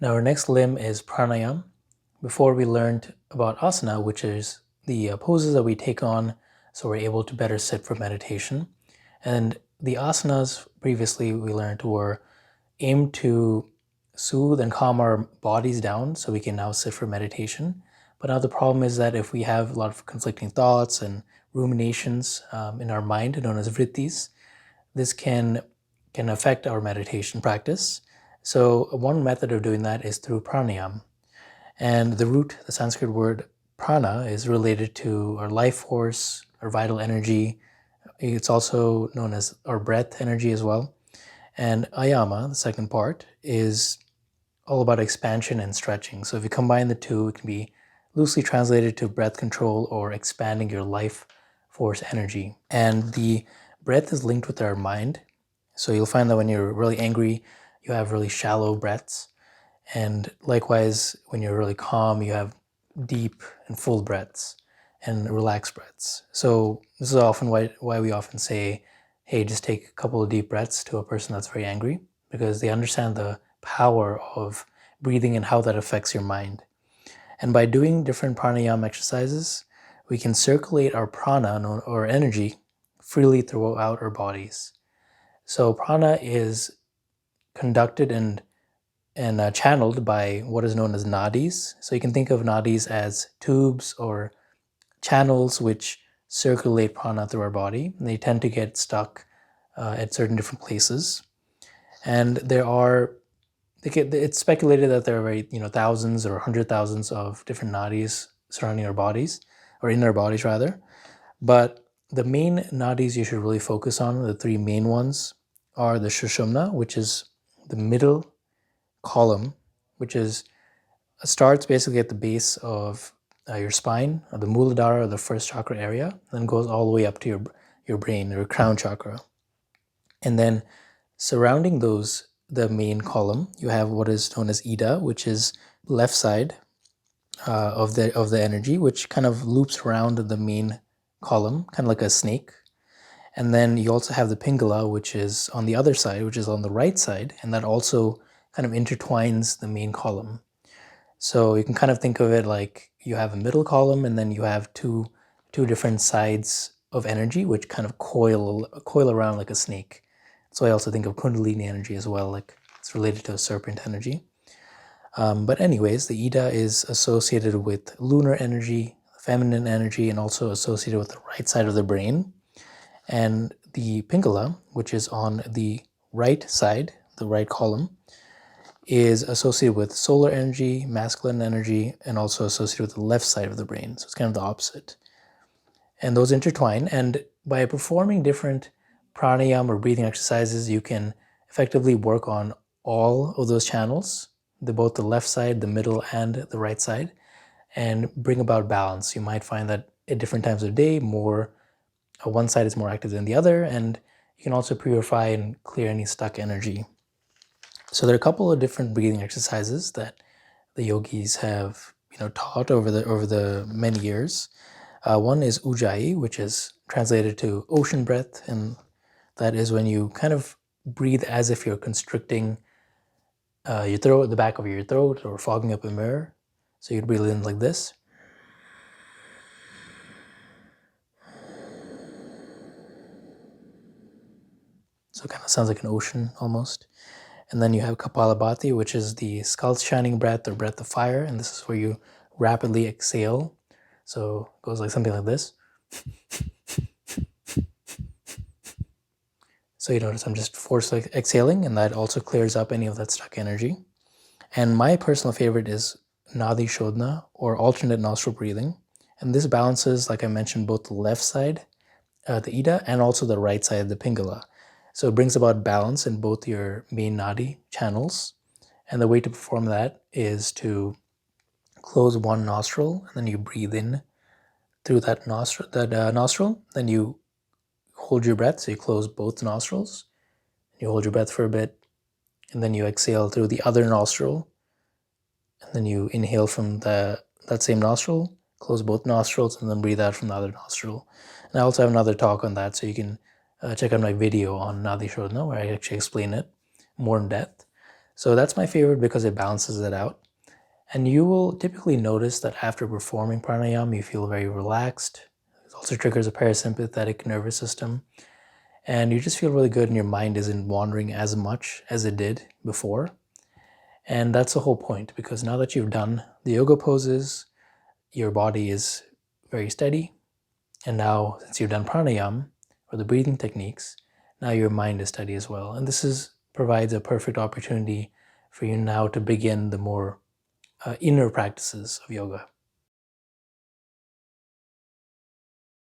Now our next limb is Pranayama. Before we learned about asana, which is the poses that we take on so we're able to better sit for meditation. And the asanas previously we learned were aimed to soothe and calm our bodies down so we can now sit for meditation. But now the problem is that if we have a lot of conflicting thoughts and ruminations in our mind, known as vrittis, this can affect our meditation practice. So one method of doing that is through pranayama. And the root, the Sanskrit word prana, is related to our life force, our vital energy. It's also known as our breath energy as well. And ayama, the second part, is all about expansion and stretching. So if you combine the two, it can be loosely translated to breath control or expanding your life force energy. And the breath is linked with our mind. So you'll find that when you're really angry, you have really shallow breaths. And likewise, when you're really calm, you have deep and full breaths and relaxed breaths. So this is often why we often say, hey, just take a couple of deep breaths to a person that's very angry, because they understand the power of breathing and how that affects your mind. And by doing different pranayama exercises, we can circulate our prana or energy freely throughout our bodies. So prana is conducted and channeled by what is known as nadis. So you can think of nadis as tubes or channels which circulate prana through our body. And they tend to get stuck at certain different places. And it's speculated that there are thousands or 100,000s of different nadis surrounding our bodies, or in our bodies rather. But the main nadis you should really focus on, the three main ones, are the Shushumna, which is the middle column, which starts basically at the base of your spine, or the Muladhara, or the first chakra area, then goes all the way up to your brain, your crown chakra. And then surrounding the main column, you have what is known as Ida, which is left side of the energy, which kind of loops around the main column, kind of like a snake. And then you also have the Pingala, which is on the other side, which is on the right side, and that also kind of intertwines the main column. So you can kind of think of it like you have a middle column, and then you have two different sides of energy, which kind of coil around like a snake. So I also think of Kundalini energy as well, like it's related to a serpent energy. But anyways, the Ida is associated with lunar energy, feminine energy, and also associated with the right side of the brain. And the Pingala, which is on the right side, the right column, is associated with solar energy, masculine energy, and also associated with the left side of the brain. So it's kind of the opposite. And those intertwine. And by performing different pranayama or breathing exercises, you can effectively work on all of those channels, both the left side, the middle, and the right side, and bring about balance. You might find that at different times of day, one side is more active than the other, and you can also purify and clear any stuck energy. So there are a couple of different breathing exercises that the yogis have taught over the many years. One is Ujjayi, which is translated to ocean breath, and that is when you kind of breathe as if you're constricting your throat, the back of your throat, or fogging up a mirror. So you'd breathe in like this. So it kind of sounds like an ocean almost. And then you have Kapalabhati, which is the skull shining breath or breath of fire. And this is where you rapidly exhale. So it goes like something like this. So you notice I'm just forcefully exhaling, and that also clears up any of that stuck energy. And my personal favorite is Nadi Shodhana, or alternate nostril breathing. And this balances, like I mentioned, both the left side, the Ida, and also the right side, the Pingala. So it brings about balance in both your main nadi channels. And the way to perform that is to close one nostril, and then you breathe in through that nostril. Then you hold your breath, so you close both nostrils. You hold your breath for a bit, and then you exhale through the other nostril. And then you inhale from that same nostril, close both nostrils, and then breathe out from the other nostril. And I also have another talk on that, so you can check out my video on Nadi Shodhana, where I actually explain it more in depth. So that's my favorite because it balances it out. And you will typically notice that after performing pranayama, you feel very relaxed. It also triggers a parasympathetic nervous system. And you just feel really good and your mind isn't wandering as much as it did before. And that's the whole point, because now that you've done the yoga poses, your body is very steady. And now, since you've done pranayama, or the breathing techniques, now your mind is steady as well. And this provides a perfect opportunity for you now to begin the more inner practices of yoga.